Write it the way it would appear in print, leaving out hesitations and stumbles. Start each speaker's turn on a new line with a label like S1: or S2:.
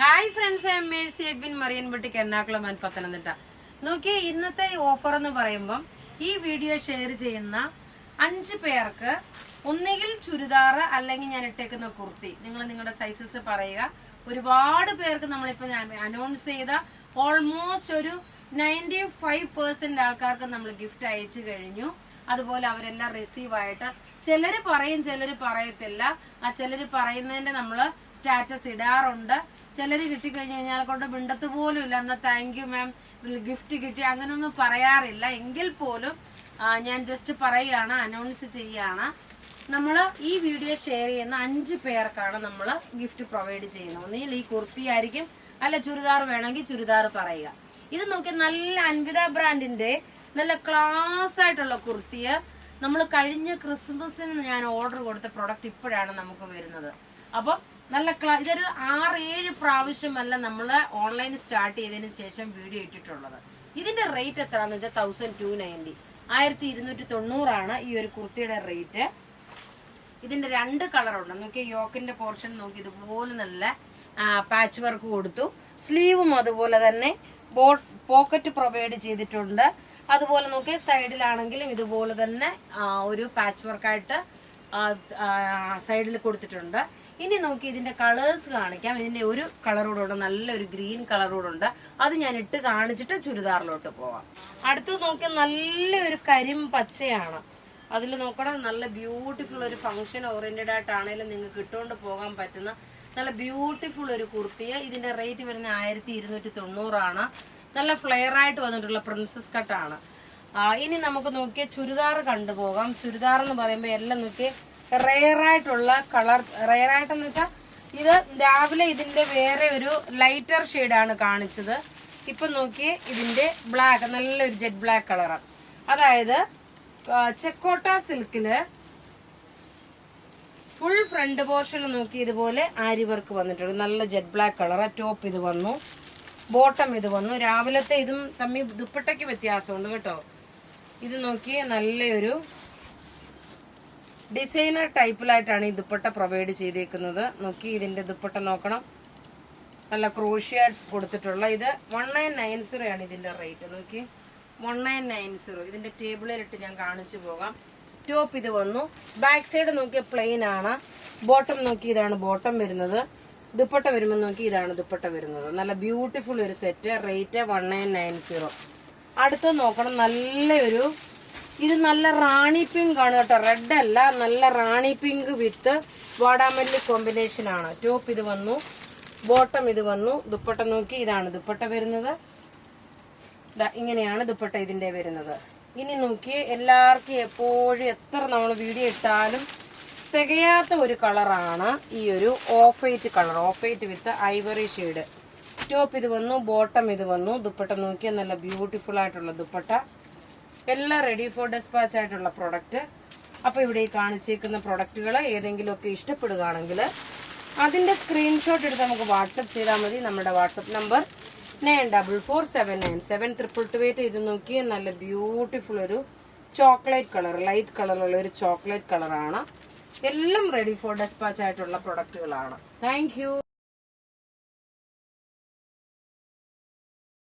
S1: Hi friends, I am Mercy Edwin Marian boutique Ernakulam and Pathanamthitta. നോക്കിയേ, ഇന്നത്തെ offer എന്ന് പറയുമ്പം ഈ വീഡിയോ ഷെയർ ചെയ്യുന്ന 5 പേർക്ക് ഒന്നുകിൽ ചുരിദാർ അല്ലെങ്കിൽ ഞാൻ ഇട്ടേക്കുന്ന കുർത്തി, നിങ്ങൾ നിങ്ങളുടെ സൈസസ് പറയുക. ഒരുപാട് പേർക്ക് നമ്മളിപ്പോൾ അനൗൺസ് ചെയ്ത ഓൾമോസ്റ്റ് ഒരു 95% ആൾക്കാർക്ക് നമ്മൾ ഗിഫ്റ്റ് അയച്ചു കഴിഞ്ഞു. അതുപോലെ അവരെല്ലാം റിസീവ് ആയിട്ട് ചിലര് പറയും, ചിലര് പറയത്തില്ല. ആ ചിലര് പറയുന്നതിന്റെ നമ്മള് സ്റ്റാറ്റസ് ഇടാറുണ്ട്. ചിലര് കിട്ടിക്കഴിഞ്ഞു കഴിഞ്ഞാൽ കൊണ്ട് മിണ്ടത്ത് പോലും ഇല്ല, എന്നാ താങ്ക് യു മാം, ഗിഫ്റ്റ് കിട്ടി, അങ്ങനൊന്നും പറയാറില്ല. എങ്കിൽ പോലും ഞാൻ ജസ്റ്റ് പറയുകയാണ്, അനൗൺസ് ചെയ്യാണ്. നമ്മൾ ഈ വീഡിയോ ഷെയർ ചെയ്യുന്ന 5 പേർക്കാണ് നമ്മൾ ഗിഫ്റ്റ് പ്രൊവൈഡ് ചെയ്യുന്നത്. ഒന്നുകിൽ ഈ കുർത്തി ആയിരിക്കും, അല്ല ചുരിദാർ വേണമെങ്കിൽ ചുരിദാർ പറയുക. ഇത് നോക്കി, നല്ല അൻവിത ബ്രാൻഡിന്റെ നല്ല ക്ലാസ് ആയിട്ടുള്ള കുർത്തിയ നമ്മൾ കഴിഞ്ഞ ക്രിസ്മസിന് ഞാൻ ഓർഡർ കൊടുത്ത പ്രൊഡക്റ്റ് ഇപ്പോഴാണ് നമുക്ക് വരുന്നത്. അപ്പൊ നല്ല ഇതൊരു 6-7 പ്രാവശ്യമല്ല നമ്മൾ ഓൺലൈൻ സ്റ്റാർട്ട് ചെയ്തതിന് ശേഷം വീഡിയോ ഇട്ടിട്ടുള്ളത്. ഇതിന്റെ റേറ്റ് എത്രയാണെന്ന് വെച്ചാൽ 1290, 1290 ഈ ഒരു കുർത്തിയുടെ റേറ്റ്. ഇതിന്റെ 2 കളറുണ്ട്. നോക്കി, യോക്കിന്റെ പോർഷൻ നോക്കി ഇതുപോലെ നല്ല പാച്ച് വർക്ക് കൊടുത്തു. സ്ലീവും അതുപോലെ തന്നെ പോക്കറ്റ് പ്രൊവൈഡ് ചെയ്തിട്ടുണ്ട്. അതുപോലെ നോക്കി, സൈഡിലാണെങ്കിലും ഇതുപോലെ തന്നെ ഒരു പാച്ച് വർക്കായിട്ട് സൈഡിൽ കൊടുത്തിട്ടുണ്ട്. ഇനി നോക്കി, ഇതിന്റെ കളേഴ്സ് കാണിക്കാം. ഇതിന്റെ ഒരു കളറൂടെ ഉണ്ട്, നല്ലൊരു ഗ്രീൻ കളറൂടെ ഉണ്ട്. അത് ഞാൻ ഇട്ട് കാണിച്ചിട്ട് ചുരിദാറിലോട്ട് പോവാം. അടുത്ത് നോക്കിയാൽ നല്ലൊരു കരിമ്പച്ചയാണ്. അതിൽ നോക്കണം, നല്ല ബ്യൂട്ടിഫുൾ ഒരു ഫംഗ്ഷൻ ഓറിയന്റഡ് ആയിട്ടാണെങ്കിലും നിങ്ങൾക്ക് ഇട്ടുകൊണ്ട് പോകാൻ പറ്റുന്ന നല്ല ബ്യൂട്ടിഫുൾ ഒരു കുർത്തിയ. ഇതിന്റെ റേറ്റ് വരുന്ന 1290. നല്ല ഫ്ലെയർ ആയിട്ട് വന്നിട്ടുള്ള പ്രിൻസസ് കട്ടാണ്. ഇനി നമുക്ക് നോക്കിയാൽ ചുരിദാർ കണ്ടുപോകാം. ചുരിദാർ എന്ന് പറയുമ്പോൾ എല്ലാം നോക്കി റെയർ ആയിട്ടുള്ള കളർ. റെയർ ആയിട്ടെന്ന് വെച്ചാൽ ഇത് രാവിലെ ഇതിന്റെ വേറെ ഒരു ലൈറ്റർ ഷെയ്ഡാണ് കാണിച്ചത്. ഇപ്പൊ നോക്കിയേ, ഇതിന്റെ ബ്ലാക്ക്, നല്ലൊരു ജെറ്റ് ബ്ലാക്ക് കളറാണ്. അതായത് ചെക്കോട്ട സിൽക്കില് ഫുൾ ഫ്രണ്ട് പോർഷനിൽ നോക്കി ഇതുപോലെ ആരി വർക്ക് വന്നിട്ടുണ്ട്. നല്ല ജെറ്റ് ബ്ലാക്ക് കളർ. ടോപ്പ് ഇത് വന്നു, ബോട്ടം ഇത് വന്നു. രാവിലത്തെ ഇതും തമ്മിൽ ദുപ്പട്ടയ്ക്ക് വ്യത്യാസമുണ്ട് കേട്ടോ. ഇത് നോക്കിയേ, നല്ലൊരു ഡിസൈനർ ടൈപ്പിലായിട്ടാണ് ഈ ദുപ്പട്ട പ്രൊവൈഡ് ചെയ്തേക്കുന്നത്. നോക്കി, ഇതിന്റെ ദുപ്പട്ട നോക്കണം, നല്ല ക്രോഷ്യ കൊടുത്തിട്ടുള്ള. ഇത് 1990 ആണ് ഇതിന്റെ റേറ്റ്. നോക്കി, 1990. ഇതിന്റെ ടേബിളിലിട്ട് ഞാൻ കാണിച്ചു പോകാം. ടോപ്പ് ഇത് വന്നു. ബാക്ക് സൈഡ് നോക്കിയ പ്ലെയിൻ ആണ്. ബോട്ടം നോക്കി, ഇതാണ് ബോട്ടം വരുന്നത്. ദുപ്പട്ട വരുമ്പോൾ നോക്കി, ഇതാണ് ദുപ്പട്ട വരുന്നത്. നല്ല ബ്യൂട്ടിഫുൾ ഒരു സെറ്റ്. റേറ്റ് 1990. അടുത്ത് നോക്കണം, നല്ലൊരു, ഇത് നല്ല റാണി പിങ്ക് ആണ് കേട്ടോ, റെഡ് അല്ല, നല്ല റാണി പിങ്ക് വിത്ത് വാടാമല്ലി കോമ്പിനേഷൻ ആണ്. ടോപ്പ് ഇത് വന്നു, ബോട്ടം ഇത് വന്നു. ദുപ്പട്ട നോക്കി, ഇതാണ് ദുപ്പട്ട വരുന്നത്. ഇങ്ങനെയാണ് ദുപ്പട്ട ഇതിന്റെ വരുന്നത്. ഇനി നോക്കി, എല്ലാവർക്കും എപ്പോഴും എത്ര നമ്മൾ വീഡിയോ ഇട്ടാലും തികയാത്ത ഒരു കളറാണ് ഈ ഒരു of white colour. Of white with Ivory shade. Top ഇത് വന്നു, ബോട്ടം ഇത് വന്നു. ദുപ്പട്ട നോക്കിയാൽ നല്ല ബ്യൂട്ടിഫുൾ ആയിട്ടുള്ള ദുപ്പട്ട. എല്ലാം റെഡി ഫോർ ഡെസ്പാച്ച് ആയിട്ടുള്ള പ്രൊഡക്റ്റ്. അപ്പൊ ഇവിടെ ഈ കാണിച്ചേക്കുന്ന പ്രൊഡക്റ്റുകൾ ഏതെങ്കിലുമൊക്കെ ഇഷ്ടപ്പെടുകയാണെങ്കിൽ അതിന്റെ സ്ക്രീൻഷോട്ട് എടുത്ത് നമുക്ക് വാട്സപ്പ് ചെയ്താൽ മതി. നമ്മുടെ വാട്സപ്പ് നമ്പർ 9447972228. ഇത് നോക്കി, നല്ല ബ്യൂട്ടിഫുൾ ഒരു ചോക്ലേറ്റ് കളർ, ലൈറ്റ് കളറുള്ള ഒരു ചോക്ലേറ്റ് കളറാണ്. എല്ലാം റെഡി ഫോർ ഡെസ്പാച്ച് ആയിട്ടുള്ള പ്രൊഡക്റ്റുകളാണ്. Thank you.